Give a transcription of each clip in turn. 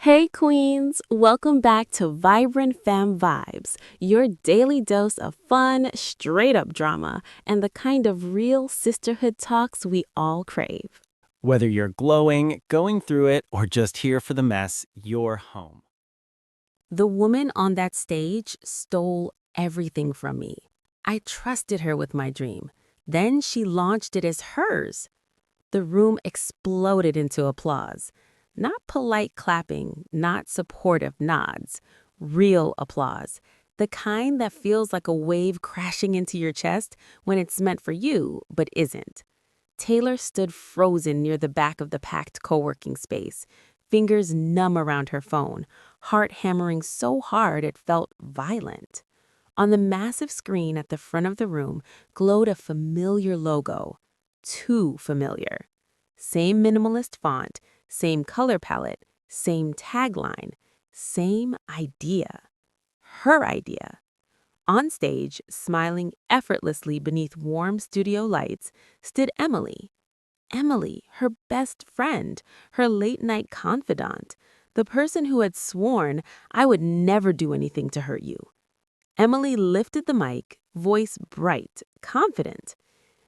Hey Queens, welcome back to Vibrant Fam Vibes, your daily dose of fun, straight up drama, and the kind of real sisterhood talks we all crave. Whether you're glowing, going through it, or just here for the mess, you're home. The woman on that stage stole everything from me. I trusted her with my dream. Then she launched it as hers. The room exploded into applause. Not polite clapping, not supportive nods. Real applause. The kind that feels like a wave crashing into your chest when it's meant for you, but isn't. Taylor stood frozen near the back of the packed co-working space, fingers numb around her phone, heart hammering so hard it felt violent. On the massive screen at the front of the room glowed a familiar logo. Too familiar. Same minimalist font, same color palette, same tagline, same idea. Her idea. On stage, smiling effortlessly beneath warm studio lights, stood Emily. Emily, her best friend, her late-night confidant, the person who had sworn, "I would never do anything to hurt you." Emily lifted the mic, voice bright, confident.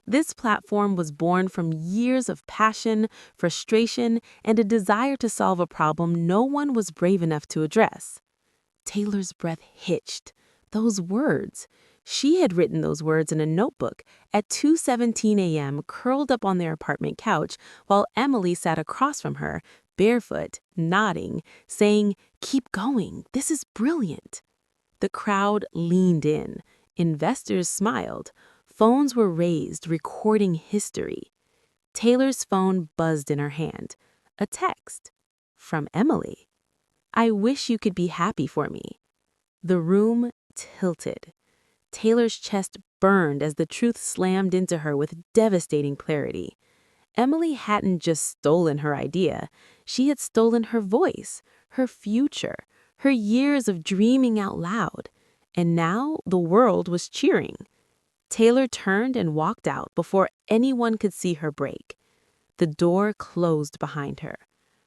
This platform was born from years of passion, frustration, and a desire to solve a problem no one was brave enough to address. Taylor's breath hitched. Those words. She had written those words in a notebook at 2:17 a.m., curled up on their apartment couch, while Emily sat across from her, barefoot, nodding, saying, "Keep going, this is brilliant." The crowd leaned in. Investors smiled. Phones were raised, recording history. Taylor's phone buzzed in her hand. A text. From Emily. "I wish you could be happy for me." The room tilted. Taylor's chest burned as the truth slammed into her with devastating clarity. Emily hadn't just stolen her idea. She had stolen her voice, her future, her years of dreaming out loud. And now the world was cheering. Taylor turned and walked out before anyone could see her break. The door closed behind her.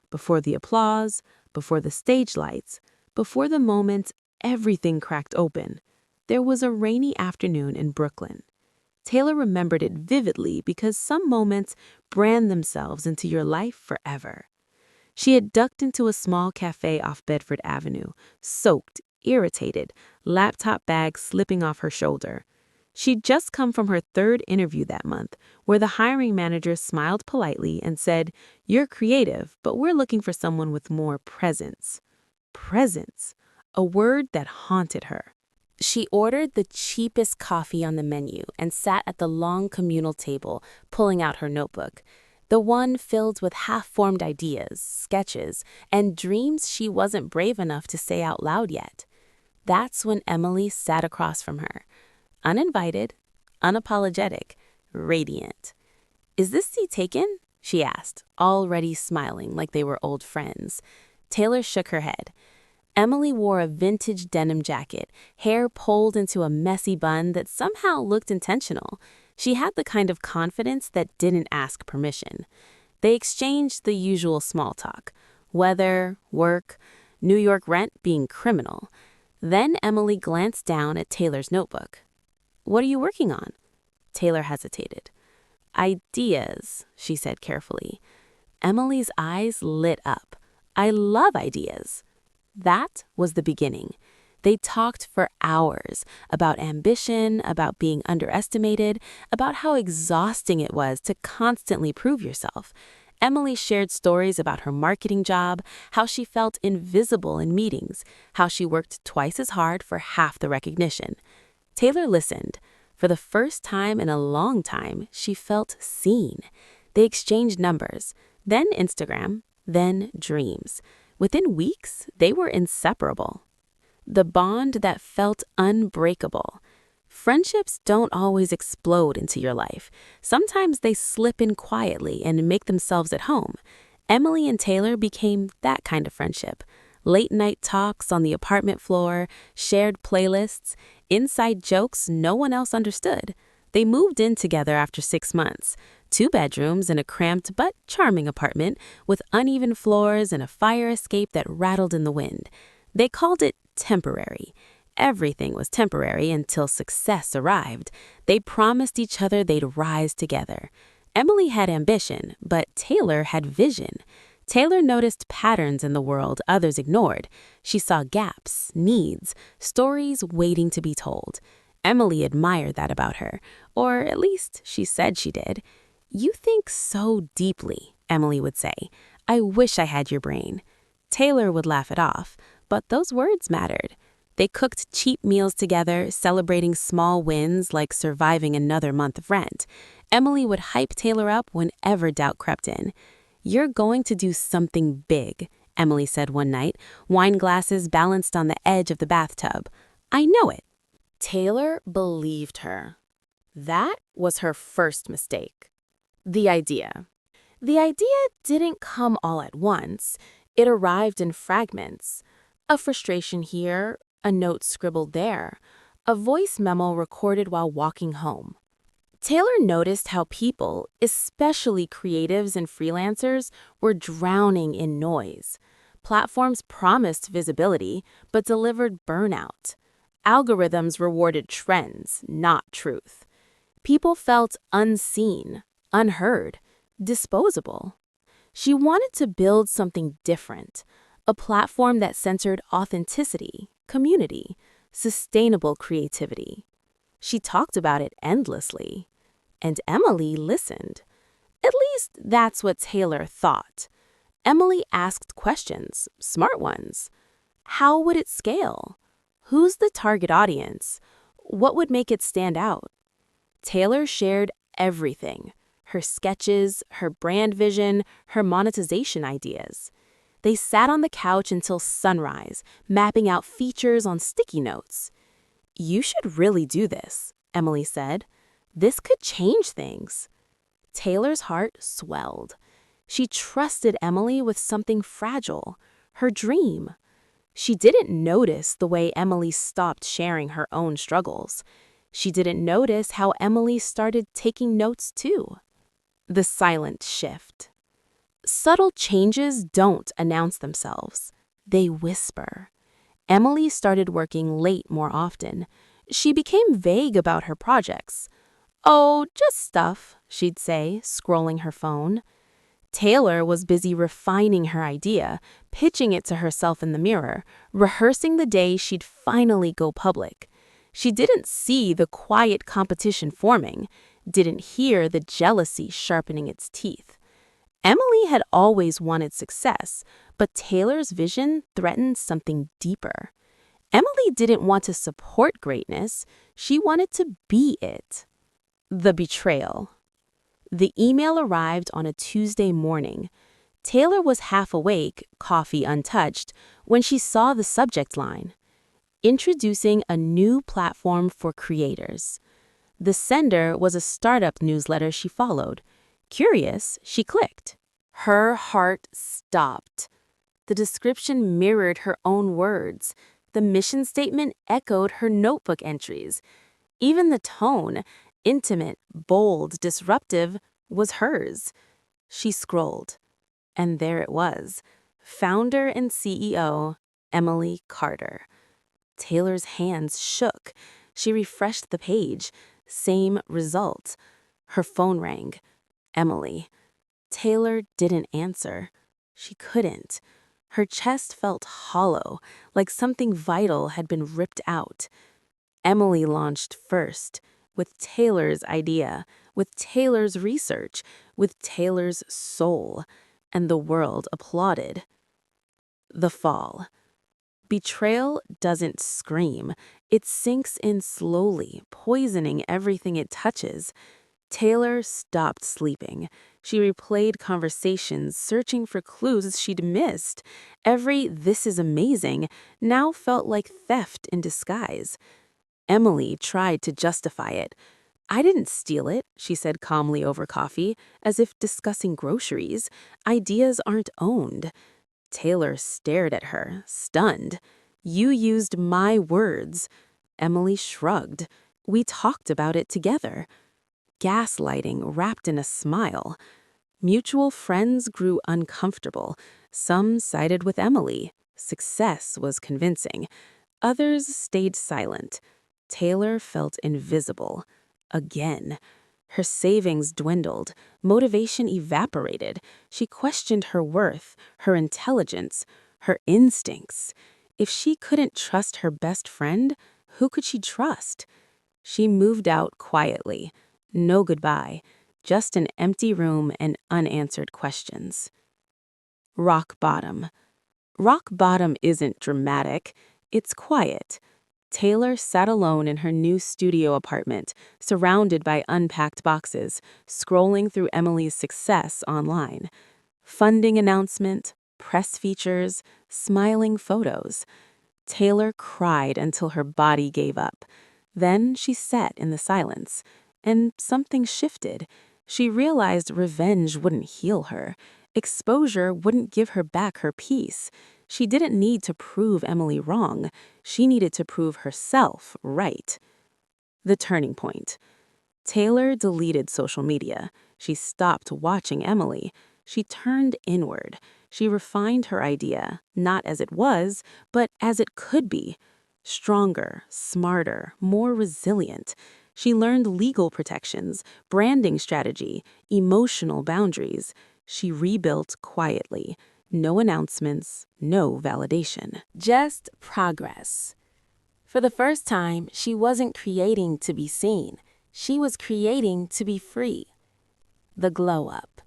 Before the applause, before the stage lights, before the moment everything cracked open, there was a rainy afternoon in Brooklyn. Taylor remembered it vividly because some moments brand themselves into your life forever. She had ducked into a small cafe off Bedford Avenue, soaked, irritated, laptop bag slipping off her shoulder. She'd just come from her third interview that month, where the hiring manager smiled politely and said, "You're creative, but we're looking for someone with more presence." Presence, a word that haunted her. She ordered the cheapest coffee on the menu and sat at the long communal table, pulling out her notebook. The one filled with half-formed ideas, sketches, and dreams she wasn't brave enough to say out loud yet. That's when Emily sat across from her. Uninvited, unapologetic, radiant. "Is this seat taken?" she asked, already smiling like they were old friends. Taylor shook her head. Emily wore a vintage denim jacket, hair pulled into a messy bun that somehow looked intentional. She had the kind of confidence that didn't ask permission. They exchanged the usual small talk. Weather, work, New York rent being criminal. Then Emily glanced down at Taylor's notebook. "What are you working on?" Taylor hesitated. "Ideas," she said carefully. Emily's eyes lit up. "I love ideas." That was the beginning. They talked for hours about ambition, about being underestimated, about how exhausting it was to constantly prove yourself. Emily shared stories about her marketing job, how she felt invisible in meetings, how she worked twice as hard for half the recognition. Taylor listened. For the first time in a long time, she felt seen. They exchanged numbers, then Instagram, then dreams. Within weeks, they were inseparable. The bond that felt unbreakable. Friendships don't always explode into your life. Sometimes they slip in quietly and make themselves at home. Emily and Taylor became that kind of friendship. Late-night talks on the apartment floor, shared playlists, inside jokes no one else understood. They moved in together after 6 months. 2 bedrooms in a cramped but charming apartment with uneven floors and a fire escape that rattled in the wind. They called it temporary. Everything was temporary until success arrived. They promised each other they'd rise together. Emily had ambition, but Taylor had vision. Taylor noticed patterns in the world others ignored. She saw gaps, needs, stories waiting to be told. Emily admired that about her, or at least she said she did. "You think so deeply," Emily would say. "I wish I had your brain." Taylor would laugh it off, but those words mattered. They cooked cheap meals together, celebrating small wins like surviving another month of rent. Emily would hype Taylor up whenever doubt crept in. "You're going to do something big," Emily said one night, wine glasses balanced on the edge of the bathtub. "I know it." Taylor believed her. That was her first mistake. The idea. The idea didn't come all at once. It arrived in fragments. A frustration here, a note scribbled there, a voice memo recorded while walking home. Taylor noticed how people, especially creatives and freelancers, were drowning in noise. Platforms promised visibility, but delivered burnout. Algorithms rewarded trends, not truth. People felt unseen, unheard, disposable. She wanted to build something different, a platform that centered authenticity, community, sustainable creativity. She talked about it endlessly. And Emily listened. At least that's what Taylor thought. Emily asked questions, smart ones. How would it scale? Who's the target audience? What would make it stand out? Taylor shared everything: her sketches, her brand vision, her monetization ideas. They sat on the couch until sunrise, mapping out features on sticky notes. "You should really do this," Emily said. "This could change things." Taylor's heart swelled. She trusted Emily with something fragile, her dream. She didn't notice the way Emily stopped sharing her own struggles. She didn't notice how Emily started taking notes too. The silent shift. Subtle changes don't announce themselves. They whisper. Emily started working late more often. She became vague about her projects. "Oh, just stuff," she'd say, scrolling her phone. Taylor was busy refining her idea, pitching it to herself in the mirror, rehearsing the day she'd finally go public. She didn't see the quiet competition forming, didn't hear the jealousy sharpening its teeth. Emily had always wanted success, but Taylor's vision threatened something deeper. Emily didn't want to support greatness, she wanted to be it. The betrayal. The email arrived on a Tuesday morning. Taylor was half awake, coffee untouched, when she saw the subject line: "Introducing a new platform for creators." The sender was a startup newsletter she followed. Curious, she clicked. Her heart stopped. The description mirrored her own words. The mission statement echoed her notebook entries. Even the tone, intimate, bold, disruptive, was hers. She scrolled, and there it was: founder and CEO, Emily Carter. Taylor's hands shook. She refreshed the page. Same result. Her phone rang. Emily. Taylor didn't answer. She couldn't. Her chest felt hollow, like something vital had been ripped out. Emily launched first, with Taylor's idea, with Taylor's research, with Taylor's soul, and the world applauded. The fall. Betrayal doesn't scream. It sinks in slowly, poisoning everything it touches. Taylor stopped sleeping. She replayed conversations, searching for clues she'd missed. Every "this is amazing" now felt like theft in disguise. Emily tried to justify it. "I didn't steal it," she said calmly over coffee, as if discussing groceries. "Ideas aren't owned." Taylor stared at her, stunned. "You used my words." Emily shrugged. "We talked about it together." gaslighting wrapped in a smile. Mutual friends grew uncomfortable. Some sided with Emily. Success was convincing. Others stayed silent. Taylor felt invisible. Again. Her savings dwindled. Motivation evaporated. She questioned her worth, her intelligence, her instincts. If she couldn't trust her best friend, who could she trust? She moved out quietly. No goodbye, just an empty room and unanswered questions. Rock bottom. Rock bottom isn't dramatic, it's quiet. Taylor sat alone in her new studio apartment, surrounded by unpacked boxes, scrolling through Emily's success online. Funding announcement, press features, smiling photos. Taylor cried until her body gave up. Then she sat in the silence, and something shifted. She realized revenge wouldn't heal her. Exposure wouldn't give her back her peace. She didn't need to prove Emily wrong. She needed to prove herself right. The turning point. Taylor deleted social media. She stopped watching Emily. She turned inward. She refined her idea, not as it was, but as it could be. Stronger, smarter, more resilient. She learned legal protections, branding strategy, emotional boundaries. She rebuilt quietly. No announcements, no validation. Just progress. For the first time, she wasn't creating to be seen. She was creating to be free. The glow up.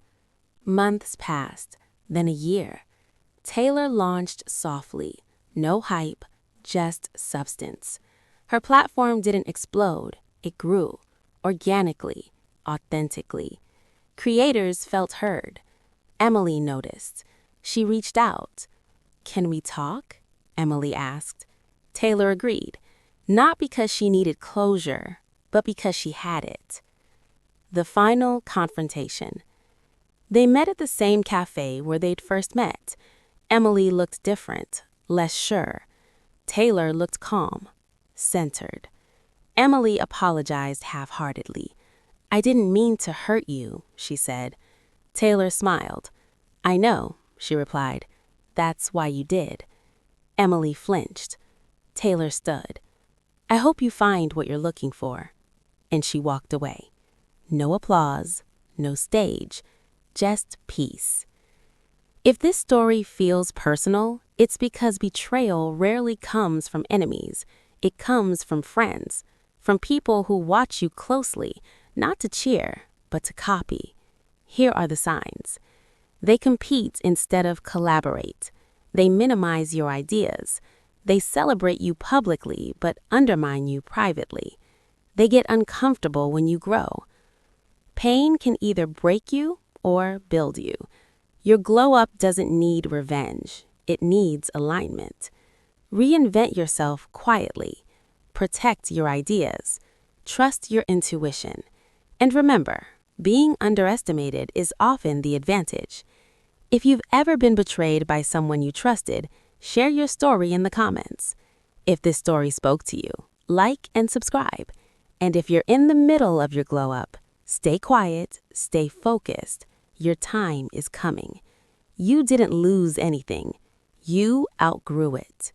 Months passed, then a year. Taylor launched softly. No hype, just substance. Her platform didn't explode, it grew. Organically, authentically. Creators felt heard. Emily noticed. She reached out. "Can we talk?" Emily asked. Taylor agreed, not because she needed closure, but because she had it. The final confrontation. They met at the same cafe where they'd first met. Emily looked different, less sure. Taylor looked calm, centered. Emily apologized half-heartedly. "I didn't mean to hurt you," she said. Taylor smiled. "I know," she replied. "That's why you did." Emily flinched. Taylor stood. "I hope you find what you're looking for." And she walked away. No applause, no stage, just peace. If this story feels personal, it's because betrayal rarely comes from enemies. It comes from friends, from people who watch you closely, not to cheer, but to copy. Here are the signs. They compete instead of collaborate. They minimize your ideas. They celebrate you publicly but undermine you privately. They get uncomfortable when you grow. Pain can either break you or build you. Your glow-up doesn't need revenge. It needs alignment. Reinvent yourself quietly. Protect your ideas. Trust your intuition. And remember, being underestimated is often the advantage. If you've ever been betrayed by someone you trusted, share your story in the comments. If this story spoke to you, like and subscribe. And if you're in the middle of your glow-up, stay quiet, stay focused. Your time is coming. You didn't lose anything. You outgrew it.